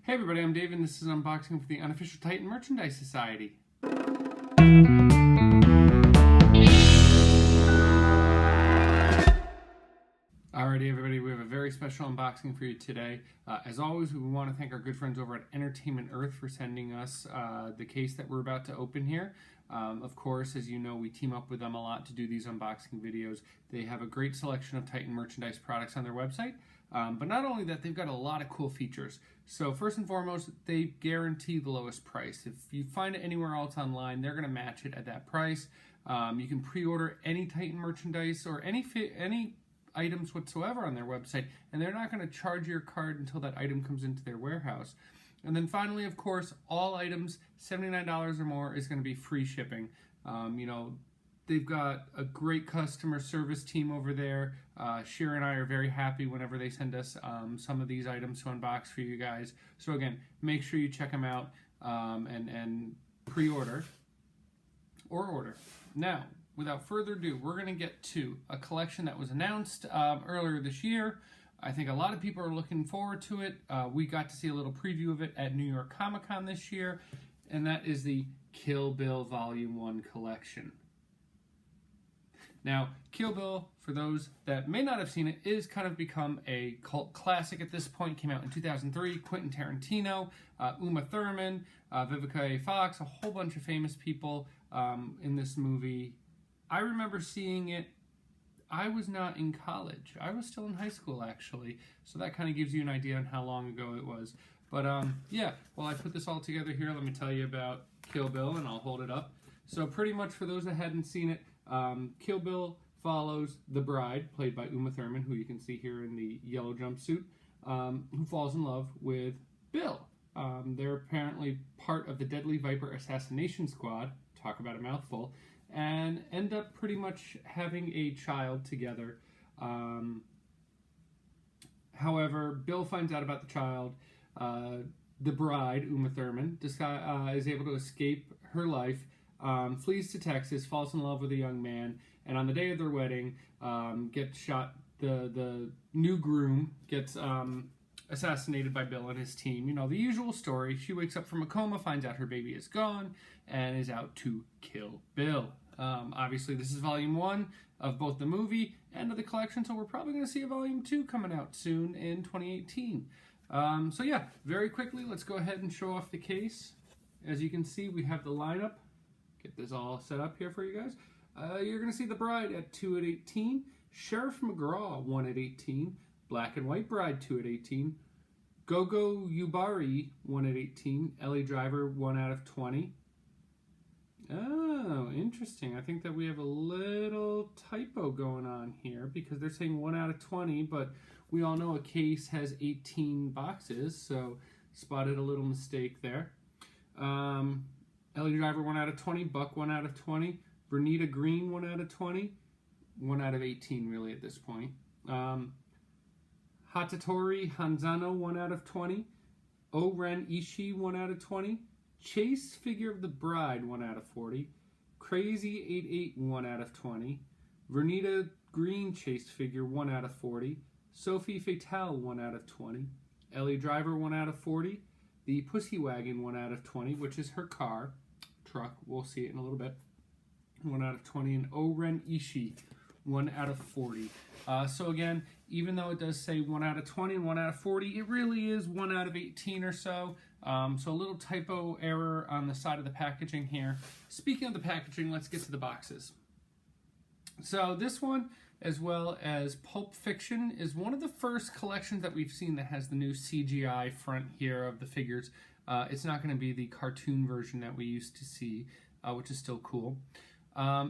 Hey everybody, I'm Dave and this is an unboxing for the Unofficial Titan Merchandise Society. Alrighty everybody, we have a very special unboxing for you today. As always, we want to thank our good friends over at Entertainment Earth for sending us the case that we're about to open here. Of course, as you know, we team up with them a lot to do these unboxing videos. They have a great selection of Titan merchandise products on their website. But not only that, they've got a lot of cool features. So first and foremost, they guarantee the lowest price. If you find it anywhere else online, they're going to match it at that price. You can pre-order any Titan merchandise or any items whatsoever on their website, and they're not going to charge your card until that item comes into their warehouse. And then finally, of course, all items $79 or more is going to be free shipping. They've got a great customer service team over there. Shira and I are very happy whenever they send us some of these items to unbox for you guys. So again, make sure you check them out and pre-order or order. Now, without further ado, we're going to get to a collection that was announced earlier this year. I think a lot of people are looking forward to it. We got to see a little preview of it at New York Comic Con this year, and that is the Kill Bill Volume 1 collection. Now, Kill Bill, for those that may not have seen it, is kind of become a cult classic at this point. Came out in 2003. Quentin Tarantino, Uma Thurman, Vivica A. Fox, a whole bunch of famous people in this movie. I remember seeing it. I was not in college. I was still in high school, actually. So that kind of gives you an idea on how long ago it was. But yeah, well, I put this all together here. Let me tell you about Kill Bill, and I'll hold it up. So pretty much for those that hadn't seen it, Kill Bill follows the bride, played by Uma Thurman, who you can see here in the yellow jumpsuit, who falls in love with Bill. They're apparently part of the Deadly Viper assassination squad, talk about a mouthful, and end up pretty much having a child together. However, Bill finds out about the child. The bride, Uma Thurman, is able to escape her life, flees to Texas, falls in love with a young man, and on the day of their wedding, gets shot. The new groom gets assassinated by Bill and his team. You know, the usual story. She wakes up from a coma, finds out her baby is gone, and is out to kill Bill. Obviously, this is Volume 1 of both the movie and of the collection, so we're probably going to see a Volume 2 coming out soon in 2018. So yeah, very quickly, let's go ahead and show off the case. As you can see, we have the lineup. Get this all set up here for you guys. You're going to see the bride at 2 at 18, Sheriff McGraw 1 at 18, Black and White Bride 2 at 18, Gogo Yubari 1 at 18, Elle Driver 1 out of 20. Oh, interesting. I think that we have a little typo going on here because they're saying 1 out of 20, but we all know a case has 18 boxes, so spotted a little mistake there. Elle Driver 1 out of 20, Buck 1 out of 20, Vernita Green 1 out of 20, 1 out of 18 really at this point. Hattori Hanzo 1 out of 20, Q-Ren Ishii 1 out of 20, Chase Figure of the Bride 1 out of 40, Crazy 88 1 out of 20, Vernita Green Chase Figure 1 out of 40, Sofie Fatale 1 out of 20, Elle Driver 1 out of 40, the Pussy Wagon 1 out of 20, which is her truck, we'll see it in a little bit, 1 out of 20, and Q-Ren Ishii 1 out of 40. So again, even though it does say 1 out of 20 and 1 out of 40, it really is 1 out of 18 or so. So a little typo error on the side of the packaging here. Speaking of the packaging, let's get to the boxes. So this one, as well as Pulp Fiction, is one of the first collections that we've seen that has the new CGI front here of the figures. It's not going to be the cartoon version that we used to see, which is still cool.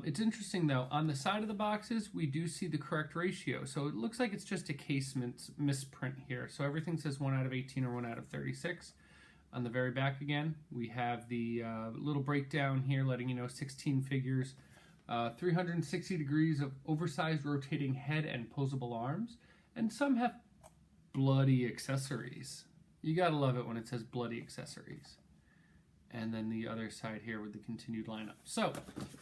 It's interesting though, on the side of the boxes, we do see the correct ratio. So it looks like it's just a casement misprint here. So everything says 1 out of 18 or 1 out of 36. On the very back again, we have the little breakdown here letting you know 16 figures, 360 degrees of oversized rotating head and posable arms, and some have bloody accessories. You gotta love it when it says bloody accessories. And then the other side here with the continued lineup. So,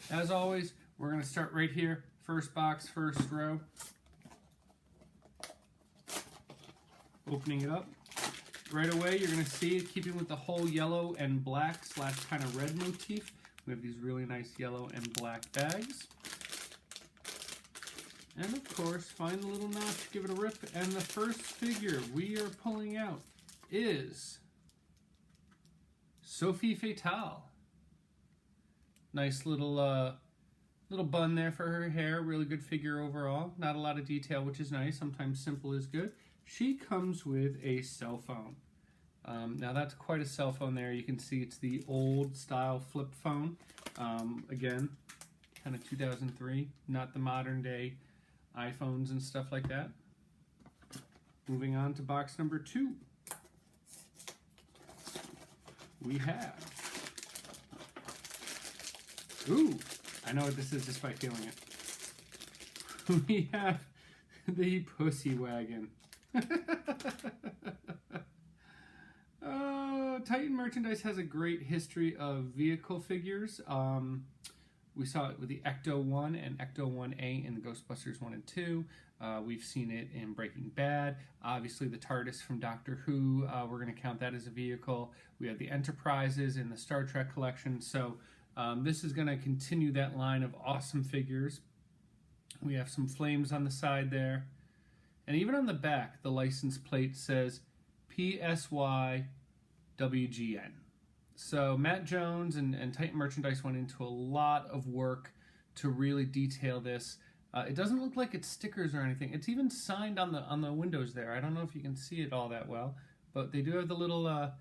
as always, we're gonna start right here. First box, first row. Opening it up. right away, you're going to see it, keeping with the whole yellow and black / kind of red motif. We have these really nice yellow and black bags. And of course, find the little notch, give it a rip, and the first figure we are pulling out is Sofie Fatale. Nice little little bun there for her hair, really good figure overall. Not a lot of detail, which is nice. Sometimes simple is good. She comes with a cell phone. Now that's quite a cell phone there. You can see it's the old style flip phone. Again, kind of 2003, not the modern day iPhones and stuff like that. Moving on to box number 2. We have, ooh, I know what this is just by feeling it. We have the Pussy Wagon. Titan Merchandise has a great history of vehicle figures. We saw it with the Ecto-1 and Ecto-1A in the Ghostbusters 1 and 2. We've seen it in Breaking Bad. Obviously, the TARDIS from Doctor Who, we're going to count that as a vehicle. We have the Enterprises in the Star Trek collection. So this is going to continue that line of awesome figures. We have some flames on the side there. And even on the back, the license plate says PSY WGN. So Matt Jones and Titan Merchandise went into a lot of work to really detail this. It doesn't look like it's stickers or anything. It's even signed on the windows there. I don't know if you can see it all that well, but they do have the little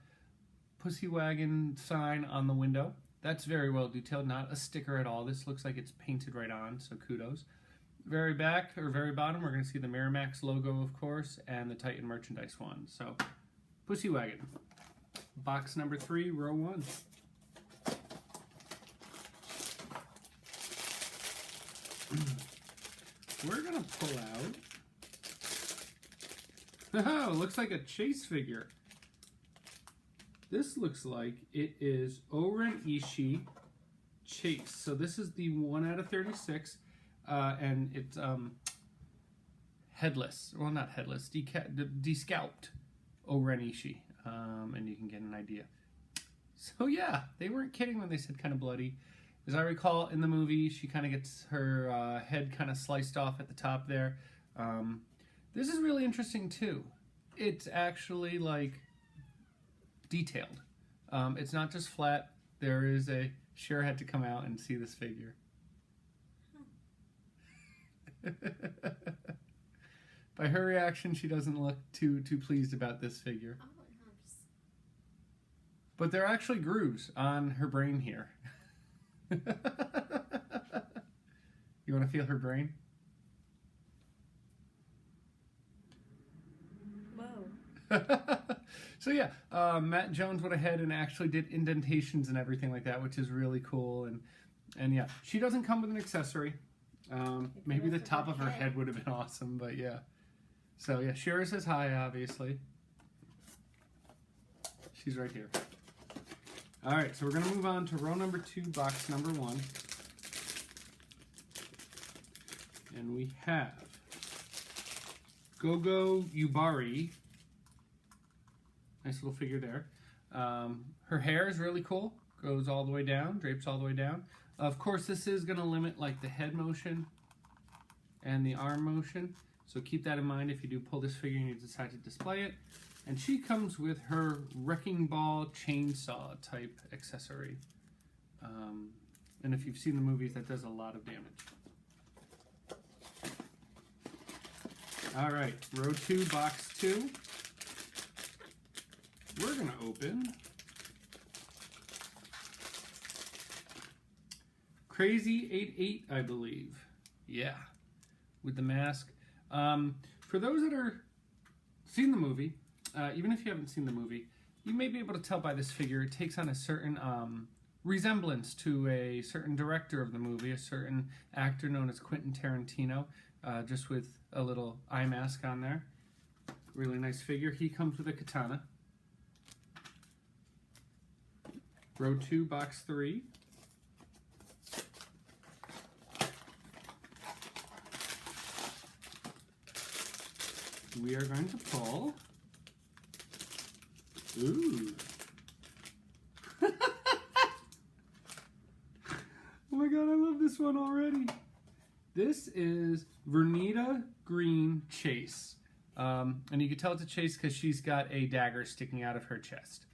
Pussy Wagon sign on the window. That's very well detailed, not a sticker at all. This looks like it's painted right on, so kudos. Very back, or very bottom, we're going to see the Miramax logo, of course, and the Titan Merchandise one. So, Pussy Wagon. Box number 3, row 1. We're going to pull out... Oh, it looks like a Chase figure. This looks like it is Q-Ren Ishii Chase. So this is the 1 out of 36. And it's headless. Well, not headless. Descalped Q-Ren Ishii. And you can get an idea. So yeah, they weren't kidding when they said kind of bloody. As I recall, in the movie, she kind of gets her head kind of sliced off at the top there. This is really interesting too. It's actually like detailed. It's not just flat. There is a... Cher had to come out and see this figure. By her reaction, she doesn't look too pleased about this figure. Oh, no, just... But there are actually grooves on her brain here. You want to feel her brain? Whoa. So yeah, Matt Jones went ahead and actually did indentations and everything like that, which is really cool. And yeah, she doesn't come with an accessory. Maybe the top of her head would have been awesome, but yeah. So yeah, Shira says hi, obviously. She's right here. All right, so we're going to move on to row number 2, box number 1. And we have Gogo Yubari. Nice little figure there. Her hair is really cool. Goes all the way down, drapes all the way down. Of course, this is going to limit like the head motion and the arm motion. So keep that in mind if you do pull this figure and you decide to display it. And she comes with her wrecking ball chainsaw type accessory. And if you've seen the movies, that does a lot of damage. All right, row 2, box 2. We're going to open Crazy 88, I believe. Yeah, with the mask. For those that are seen the movie, even if you haven't seen the movie, you may be able to tell by this figure it takes on a certain resemblance to a certain director of the movie, a certain actor known as Quentin Tarantino, just with a little eye mask on there. Really nice figure. He comes with a katana. Row 2, box 3. We are going to pull Ooh. Oh my god, I love this one already. This is Vernita Green Chase. And you can tell it's a Chase because she's got a dagger sticking out of her chest.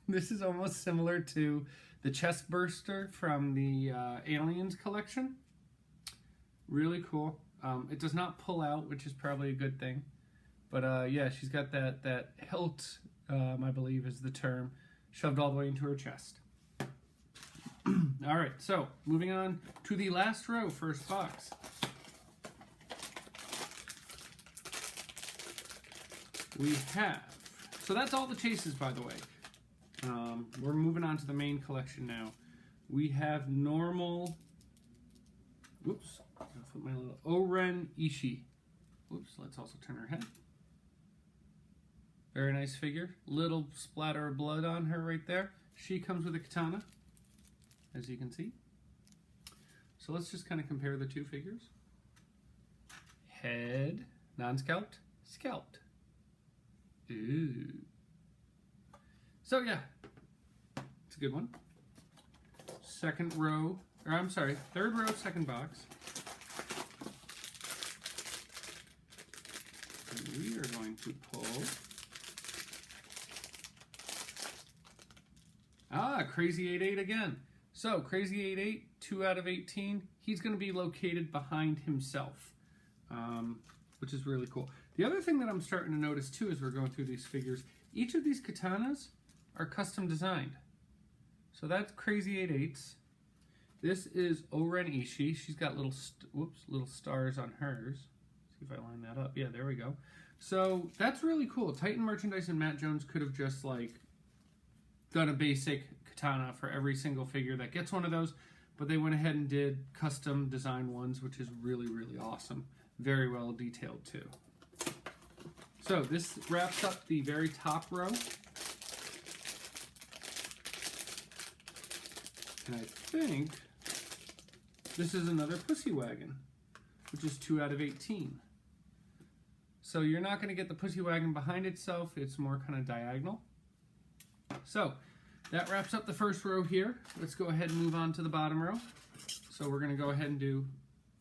This is almost similar to the chest burster from the Aliens collection. Really cool. It does not pull out, which is probably a good thing. But yeah, she's got that hilt, I believe is the term, shoved all the way into her chest. All right, so moving on to the last row, first box. We have, so that's all the chases, by the way. We're moving on to the main collection now. We have normal, whoops, I'll put my little Q-Ren Ishii. Whoops, let's also turn her head. Very nice figure. Little splatter of blood on her right there. She comes with a katana, as you can see. So let's just kind of compare the two figures. Head, non-scalped, scalped. Ooh. So yeah, it's a good one. Second row, or I'm sorry, third row, second box. And we are going to pull. Crazy 8-8 again. So Crazy 8-8, 2 out of 18. He's going to be located behind himself, which is really cool. The other thing that I'm starting to notice too as we're going through these figures, each of these katanas are custom designed. So that's Crazy 8-8's. This is Q-Ren Ishii. She's got little little stars on hers. See if I line that up. Yeah, there we go. So that's really cool. Titan Merchandise and Matt Jones could have just like done a basic katana for every single figure that gets one of those, but they went ahead and did custom design ones, which is really, really awesome. Very well detailed too. So this wraps up the very top row. And I think this is another Pussy Wagon, which is 2 out of 18. So you're not going to get the Pussy Wagon behind itself. It's more kind of diagonal. So that wraps up the first row here. Let's go ahead and move on to the bottom row. So we're going to go ahead and do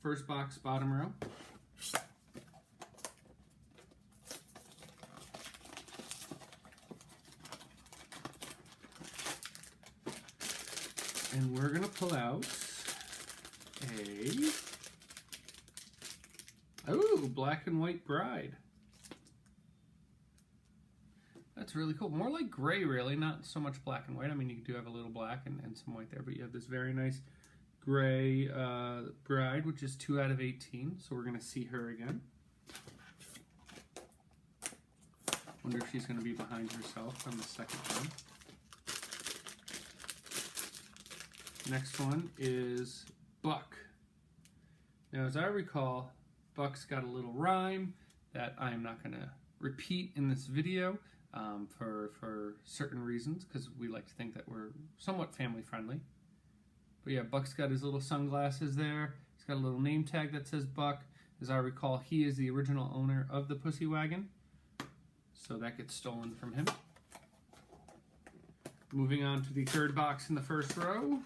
first box, bottom row. And we're going to pull out a black and white bride. That's really cool. More like gray, really, not so much black and white. I mean, you do have a little black and some white there, but you have this very nice gray bride, which is 2 out of 18. So we're going to see her again. Wonder if she's going to be behind herself on the second one. Next one is Buck. Now, as I recall, Buck's got a little rhyme that I'm not going to repeat in this video for certain reasons, because we like to think that we're somewhat family friendly. But yeah, Buck's got his little sunglasses there. He's got a little name tag that says Buck. As I recall, he is the original owner of the Pussy Wagon, so that gets stolen from him. Moving on to the third box in the first row.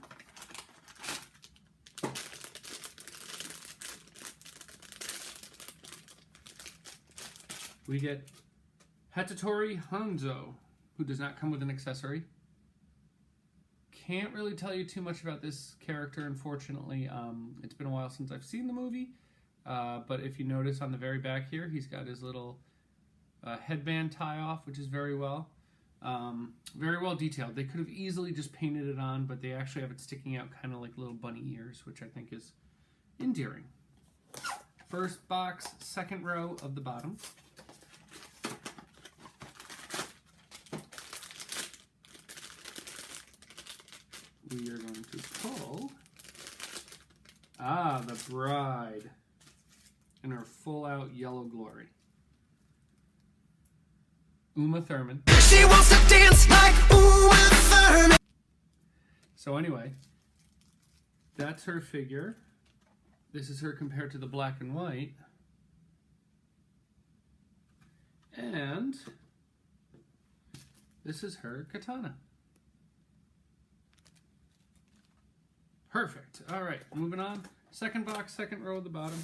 We get Hattori Hanzo, who does not come with an accessory. Can't really tell you too much about this character, unfortunately. It's been a while since I've seen the movie, but if you notice on the very back here, he's got his little headband tie-off, which is very well detailed. They could have easily just painted it on, but they actually have it sticking out kind of like little bunny ears, which I think is endearing. First box, second row of the bottom. We are going to pull the bride in her full-out yellow glory. Uma Thurman. She wants to dance like Uma Thurman. So anyway, that's her figure. This is her compared to the black and white. And This is her katana. Perfect. All right, moving on. Second box, second row at the bottom.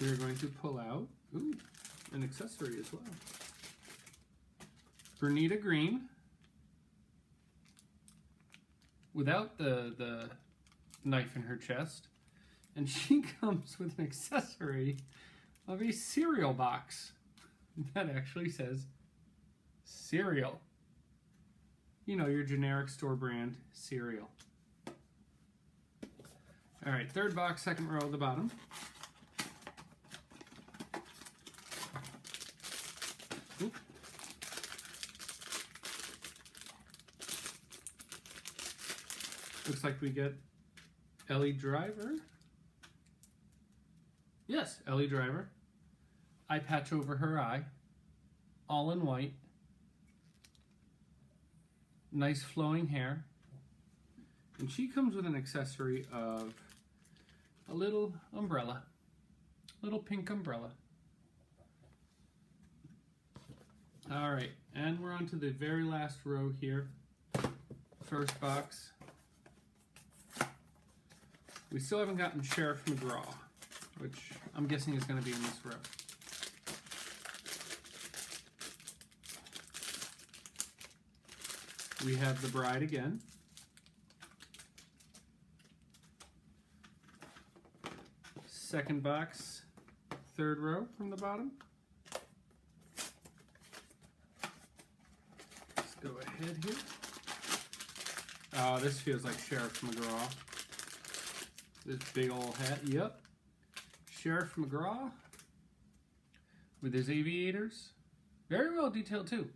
We're going to pull out, ooh, an accessory as well. Vernita Green, without the knife in her chest, and she comes with an accessory of a cereal box that actually says cereal. You know, your generic store brand cereal. All right, third box, second row at the bottom. Oop. Looks like we get Elle Driver. Yes, Elle Driver. Eye patch over her eye. All in white. Nice flowing hair. And she comes with an accessory of a little umbrella. Little pink umbrella. All right, and we're on to the very last row here. First box. We still haven't gotten Sheriff McGraw, which I'm guessing is going to be in this row. We have the bride again. Second box, third row from the bottom. Let's go ahead here. Oh, this feels like Sheriff McGraw. This big old hat, yep. Sheriff McGraw with his aviators. Very well detailed too.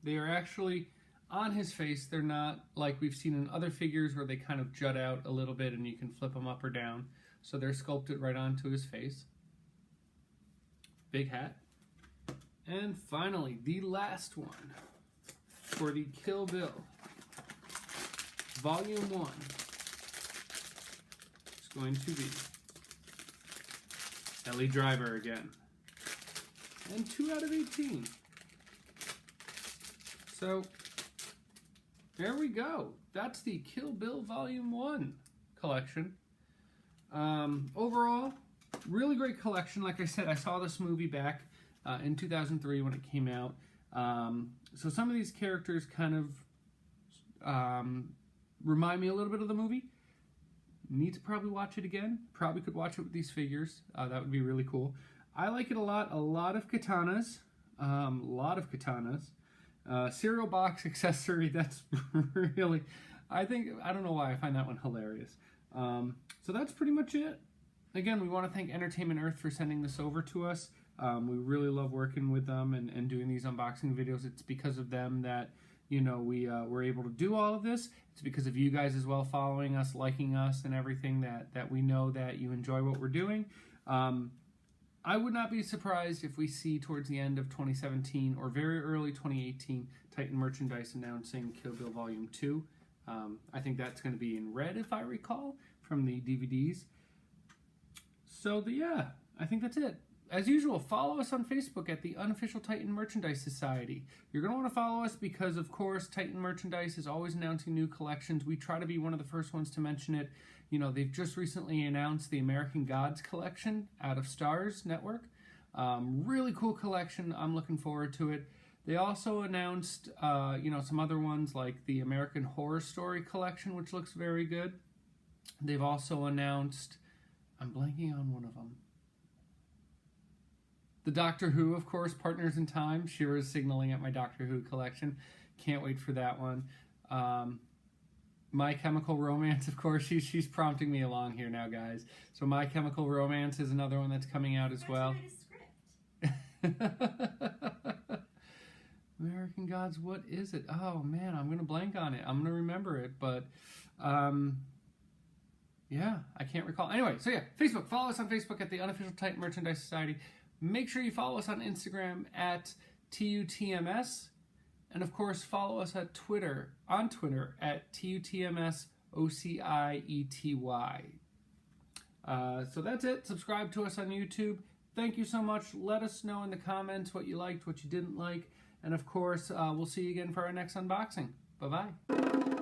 They are actually on his face. They're not like we've seen in other figures where they kind of jut out a little bit and you can flip them up or down. So they're sculpted right onto his face. Big hat. And finally, the last one for the Kill Bill Volume 1. Going to be Elle Driver again. And 2 out of 18. So, there we go. That's the Kill Bill Volume 1 collection. Overall, really great collection. Like I said, I saw this movie back in 2003 when it came out. So some of these characters kind of remind me a little bit of the movie. Need to probably watch it again. Probably could watch it with these figures. That would be really cool. I like it a lot. A lot of katanas. Cereal box accessory. That's really, I don't know why I find that one hilarious. So that's pretty much it. Again, we want to thank Entertainment Earth for sending this over to us. We really love working with them and doing these unboxing videos. It's because of them that, you know, we were able to do all of this. It's because of you guys as well, following us, liking us, and everything that we know that you enjoy what we're doing. I would not be surprised if we see towards the end of 2017 or very early 2018 Titan merchandise announcing Kill Bill Volume 2. I think that's going to be in red, if I recall, from the DVDs. So, yeah, I think that's it. As usual, follow us on Facebook at the Unofficial Titan Merchandise Society. You're going to want to follow us because, of course, Titan Merchandise is always announcing new collections. We try to be one of the first ones to mention it. You know, they've just recently announced the American Gods collection out of Stars Network. Really cool collection. I'm looking forward to it. They also announced, you know, some other ones like the American Horror Story collection, which looks very good. They've also announced, I'm blanking on one of them. The Doctor Who, of course, Partners in Time. Shira's signaling at my Doctor Who collection. Can't wait for that one. My Chemical Romance, of course. She's prompting me along here now, guys. So My Chemical Romance is another one that's coming out as well. American Gods, what is it? Oh, man, I'm going to blank on it. I'm going to remember it, but... yeah, I can't recall. Anyway, so yeah, Facebook. Follow us on Facebook at the Unofficial Titan Merchandise Society. Make sure you follow us on Instagram at TUTMS. And of course, follow us at Twitter at TUTMS OCIETY. So that's it. Subscribe to us on YouTube. Thank you so much. Let us know in the comments what you liked, what you didn't like. And of course, we'll see you again for our next unboxing. Bye-bye.